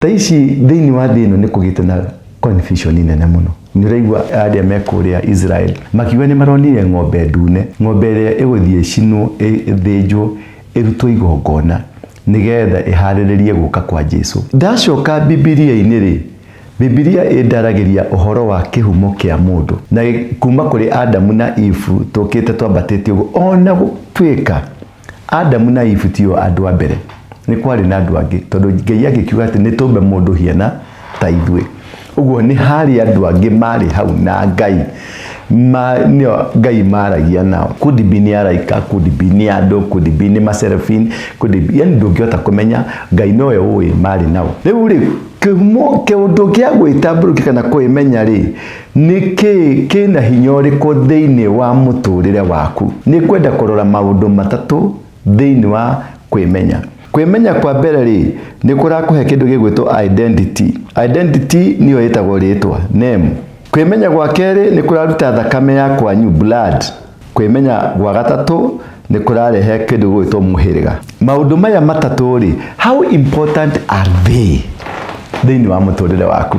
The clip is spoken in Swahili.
Taici thĩinĩ wa thĩ ĩno nĩ kũgĩte na confusion nene mũno. Nĩ ũraigua arĩa me kũrĩa Israel makiuga nĩ maronire ng'ombe ndune, ng'ombe ĩrĩa ĩgũthiĩ cinwo ĩthĩnjwo ĩrutwo igongona nĩgetha ĩharĩrĩrie gũka kwa Jesũ. Ndacoka Biblia-inĩ rĩ, Biblia ĩndaragĩria ũhoro wa kĩhumo kĩa mũndũ na kuma kũrĩ Adamu na Eve tũkĩte twambatĩte ũguo. Ona gũtuĩka Adamu na Eve tio andũ a mbere, nĩ kwarĩ na andũ angĩ tondũ Ngai agĩkiuga atĩ nĩ tũmbe mũndũ hiana ta ithuĩ. Ũguo nĩ harĩ andũ angĩ marĩ hau na Ngai nĩo Ngai maragia nao. Could be nĩ araika, could be nĩ andũ, could be nĩ maserafin, could be yani ndũngĩhota kũmenya. Ngai nowe ũĩ marĩ nao. Rĩu rĩ kĩhumo kĩũndũ kĩa gwĩtambũrũkia kana kwĩmenya rĩ nĩ kĩna hinya ũrĩkũ thĩinĩ wa mũtũrĩre waku. Nĩ kwenda kũrora maũndũ matatũ thĩinĩ wa kwĩmenya. Kwĩmenya kwa mbere rĩ nĩ kũrakũhe kĩndũ gĩgwĩtwo identity. Identity nĩyo ĩtagwo rĩtwa, name. Kwĩmenya gwa kerĩ nĩ kũraruta thakame ya kwanyu, blood. Kwĩmenya gwa gatatũ nĩ kũrarehe kĩndũ gĩgwĩtwo mũhĩrĩga. Maũndũ maya matatũ rĩ, how important are they thĩinĩ wa mũtũrĩre waku?